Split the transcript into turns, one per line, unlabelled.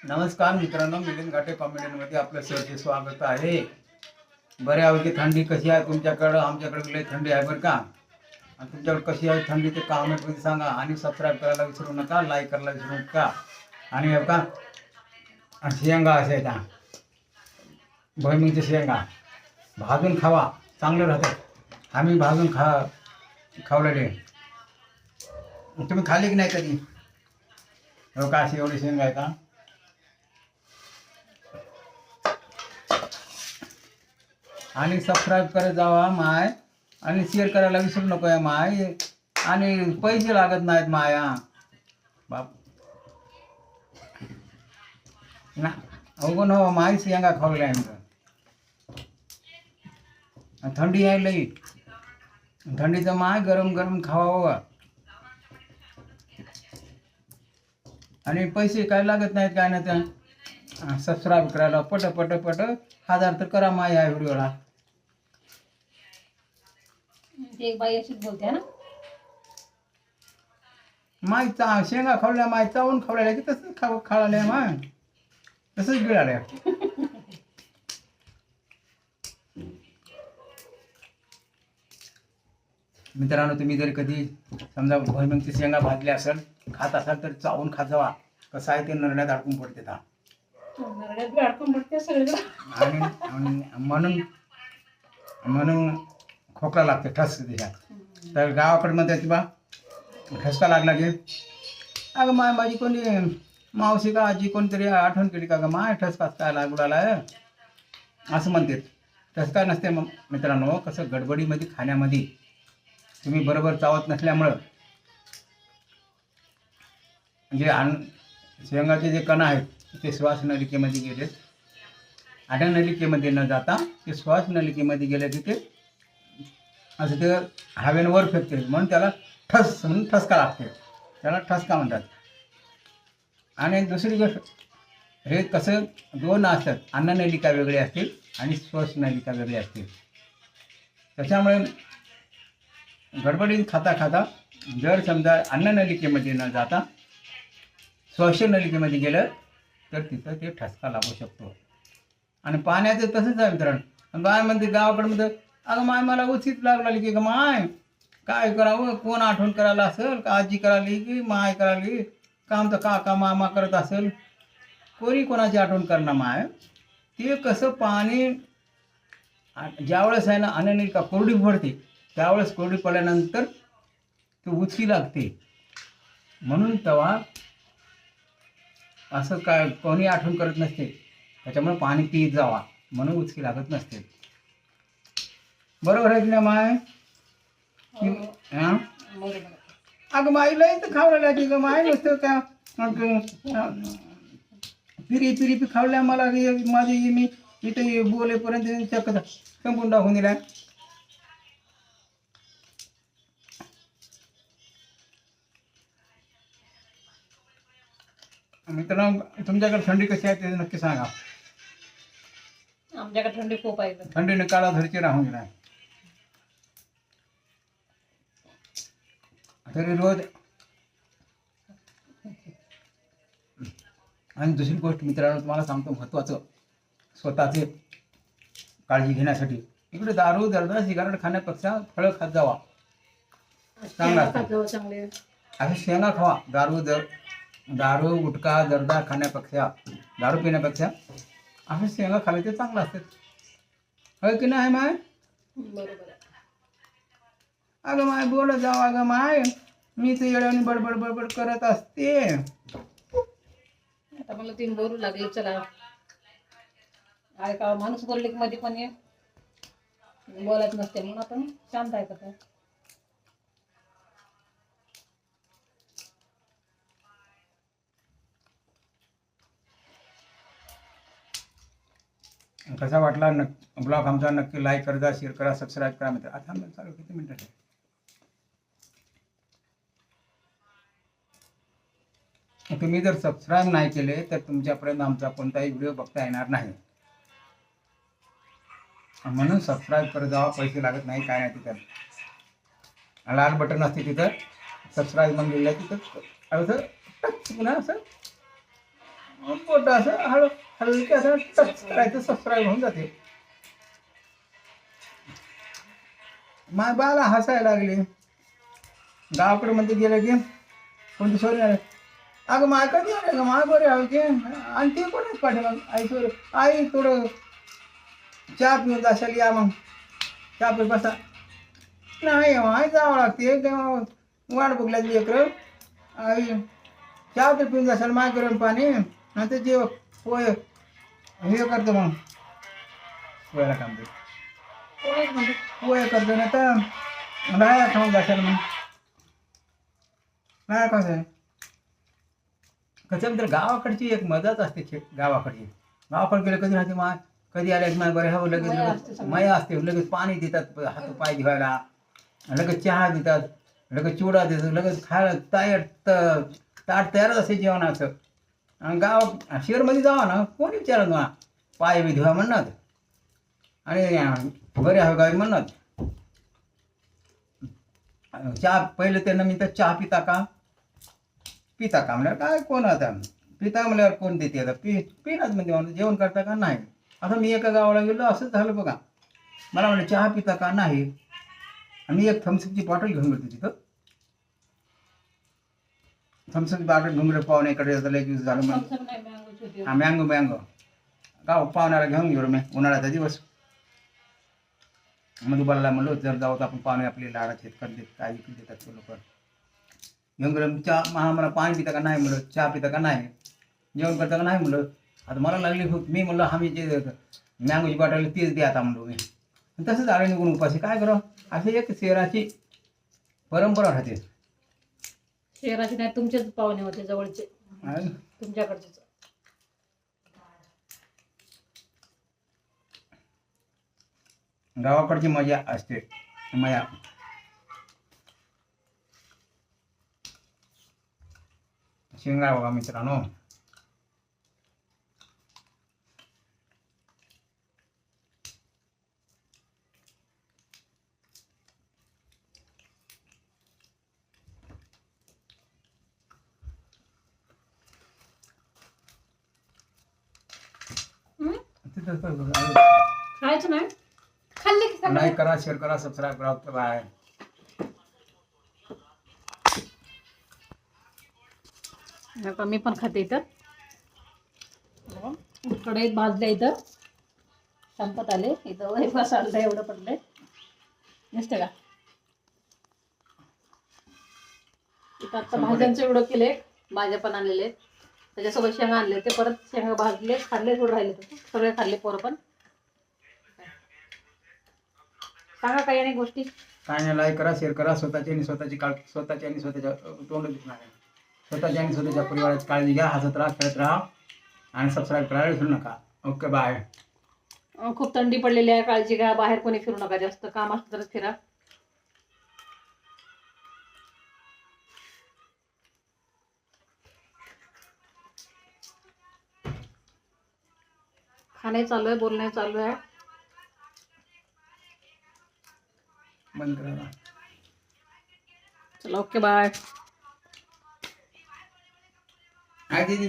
नमस्कार मित्रांनो, मिलिंद घाटे कॉमेडीमध्ये आपलं सहर्ष स्वागत आहे. बऱ्यापैकी थंडी कशी आहे तुमच्याकडं? आमच्याकडे लई थंडी आहे बरं का. आणि तुमच्याकडे कशी आहे थंडी ते कॉमेंटमध्ये सांगा. आणि सबस्क्राईब करायला विसरू नका, लाईक करायला विसरू नका. आणि हे का शेंगा असायच्या भुईमुगाच्या शेंगा भाजून खावा, चांगलं राहतं. आम्ही भाजून खावलेले. तुम्ही खाल्ली की नाही कधी? हो का, अशी एवढी शेंगा आहे का? आणि सबस्क्राईब करत जावा माय, आणि शेअर करायला विसरू नको आहे माय. आणि पैसे लागत नाहीत माया बाप ना. अवघण हो माय, शेंगा खावल्या आहे. थंडी आहे लई, थंडीचं माय गरम गरम खावा. आणि पैसे काय लागत नाहीत काय नाही. त्या सबस्क्राईब करायला पट पट पट 1000 तर करा माय या व्हिडिओला.
एक बाई अशीच बोलते ना,
माय शेंगा खावल्या माय, चावून खावल्या की तसंच खाळाल्या माय, तसंच गिळाल्या. मित्रांनो, तुम्ही जर कधी समजा भुईमुगाची शेंगा भाजल्या असेल, खात असाल तर चावून खात जावा. कसं आहे ते नरड्यात अडकून पडते ता.
अडकून पडते सगळे.
आणि म्हणून म्हणून खोकला लागते, ठस त्याच्यात. तर गावाकडे म्हणते की बा ठसका लागला की अगं माय, माझी कोणी मावशी का आजी कोणतरी आठवण केली का, ग माय ठसका काय लागू लागला असं म्हणते. ठसका नसते मित्रांनो. कसं गडबडीमध्ये खाण्यामध्ये तुम्ही बरोबर चावत नसल्यामुळं जे शेंगाचे जे कण आहेत ते श्वास नलिकेमध्ये गेले. आड्या नलिकेमध्ये न जाता ते श्वास नलिकेमध्ये गेले की ते असं ते हवेनं वर फेकते. म्हणून त्याला ठस म्हणून ठसका लागते, त्याला ठसका म्हणतात. आणि दुसरी गोष्ट, हे कसं दोन असतात, अन्ननलिका वेगळी असतील आणि श्वास नलिका वेगळी असतील. त्याच्यामुळे गडबडीत खाता खाता जर समजा अन्ननलिकेमध्ये न जाता श्वासनलिकेमध्ये गेलं तर तिथं ते ठसका लागू शकतो. आणि पाण्याचं तसंच आहे मित्रांनो. बाय म्हणते गावाकडे म्हणते अगं माय, मला उशीच लागली की ग माय, काय करावं, कोण आठवण करायला असेल का, आजी करायली की माय करायली का, आमचं काका मामा करत असेल, कोणी कोणाची आठवण करणार माय. ते कसं पाणी ज्यावेळेस आहे ना अन्ननलिका कोरडी पडते, त्यावेळेस कोरडी पडल्यानंतर ते उचकी लागते. म्हणून तेव्हा असं काय कोणी आठवण करत नसते, त्याच्यामुळे पाणी पीत जावा, म्हणून उचकी लागत नसते. बरोबर आहे की नाही माय? अगं माई लई तर खावल्या की ग माय, नुसतं त्या पिरी पिरी पी खावल्या मला. माझी मी इथे बोलेपर्यंत चक्क संपून टाकून दिल्या. मित्रांनो, तुमच्याकडे थंडी कशी आहे ते नक्की सांगा.
आमच्याकडे थंडी खूप आहे.
थंडीने काळा धरची राहून गेला तरी रोज. आणि दुसरी गोष्ट मित्रांनो, तुम्हाला सांगतो महत्त्वाचं, स्वतःचे काळजी घेण्यासाठी इकडे दारू दर्दा सिगारेट खाण्यापेक्षा फळं खात जावा, चांगला.
चांगले
असे शेंगा खावा. दारू गुटखा जर्दा खाण्यापेक्षा, दारू पिण्यापेक्षा असे शेंगा खावे ते चांगलं असतात. होय की नाही माय?
बरोबर.
अगं माय बोलत जाऊ. अगं माय, मी तर येड्याने बडबड बडबड करत असते.
आता मला 3 बोलू लागले. चला, ऐका, माणूस बोलले की मध्ये पण बोलत नसते, म्हणून आपण शांत ऐकत.
कसा वाटला ब्लॉग आमचा नक्की लाईक करा, शेअर करा, सबस्क्राईब करा. मित्र आता चालू किती मिनिटं आहे? तुम्ही जर सबस्क्राईब नाही केले तर तुमच्यापर्यंत आमचा कोणताही व्हिडिओ बघता येणार नाही. म्हणून सबस्क्राईब करत जावा. पैसे लागत नाही, काय नाही. तिथं लाल बटन असते, तिथं सबस्क्राईब म्हणून लिहिलं, तिथं असं पुन्हा असं छोटं असं हळू हळू की असं टच करायचं सबस्क्राईब होऊन जाते. माझ्या बाला हसायला लागली. गावाकडे मध्ये गेलं की कोणती सोरी आले, अगं माय कधी आले ग माय बरे हवे की, आणि ते पण आहेत पाठीमाग. आई सोरी, आई थोडं चहा पिऊन जाशाल या मग, चहा पिऊन बसा. नाही आई जावं लागते तेव्हा वाट बघल्याची लेकरं. आई चहा तर पिऊन जाशाल माय गरम पाणी, आणि ते जे पोय हे करतो मग पोह्याला काम करतो,
पोळीच म्हणजे
पोहे करतो ना तर नाही खाऊन जाशाल मग. नाही कसं आहे कसं तर गावाकडची एक मजाच असते गावाकडची. गावाकडे गेलं कधी राहते माय, कधी आल्या माय बरे हवं लगेच
मया असते
लगेच
सगळं.
मया असते, लगेच पाणी देतात हात पाय धुवायला, लगेच चहा देतात, लगेच चिवडा देतात, लगेच खायला ताट तयारच असते जेवणाचं. आणि शहरमध्ये जावा ना कोणी विचारत मला पाय बी धुवा म्हणणार आणि बरे हवं गावी म्हणणार. चहा पहिले त्यांना मी तर चहा पिता का म्हणलं काय कोण आता पिता म्हणल्यावर कोण देते आता पिणार म्हणजे जेवण करता का नाही. आता मी एका गावाला गेलो असंच झालं बघा. मला म्हणलं चहा पिता का नाही, मी एक थम्सअपची बॉटल घेऊन गेलो तिथं. थम्सअपची बॉटल घेऊन गेलो पाहुण्याकडे लय दिवस झालं मग.
थम्सअप नाही, मँगोची होती.
हा मँगो गाव पाहुण्याला घेऊन गेलो मी उन्हाळ्याचा दिवस. मधुबाला म्हणलो जर जाऊ तर आपण पाहुणे आपले लाडाचे करतात काय विकत देतात ते लोक. घेऊन गेलो चहा, मला पाणी पिता का नाही म्हणलं, चहा पिता का नाही, जेवण करता का नाही म्हणलं. आता मला लागली खूप, मी म्हणलं आम्ही जे मँगोची बॉटल तीच द्या आता म्हणलो मी. तसंच आलं निघून उपाशी काय करावं. अशी एक शहराची परंपरा राहते.
शहराचे नाही, तुमचेच पाहुणे होते जवळचे,
आणि
तुमच्याकडचेच.
गावाकडची मजा असते. मजा शिंगा बघा मित्रांनो.
हं?
तिथं
खायचं नाही, खाल्ले की सगळं.
लाईक करा, शेअर करा, सबस्क्राईब करा. बाय.
आता मी पण खाते इथं. कढईत भाजल्या इथं संपत आले. इथं वही बसायला एवढं पडलंय नसते का. इथं आता भाज्यांचं एवढं केले, भाज्या पण आणलेले, त्याच्यासोबत शेंगा आणले, ते परत शेंगा भाजले, खाल्ले, थोडं राहिले तसं सगळे खाल्ले पोरं पण. सांगा काही नाही गोष्टी.
काय नाही, लाईक करा, शेअर करा. स्वतःची आणि स्वतःच्या तोंड दिसणार आहे. स्वतःच्या आणि स्वतःच्या परिवाराची काळजी घ्या. हसत राहा, खेळत राहा आणि सबस्क्राईब करायला विसरू नका. Okay bye.
खूप थंडी पडलेली आहे, काळजी घ्या. बाहेर कोणी फिरू नका, जास्त काम असतं तरच फिरा. खाणे चालू आहे, बोलणे चालू आहे.
बंद करा.
चला ओके बाय.
दीदी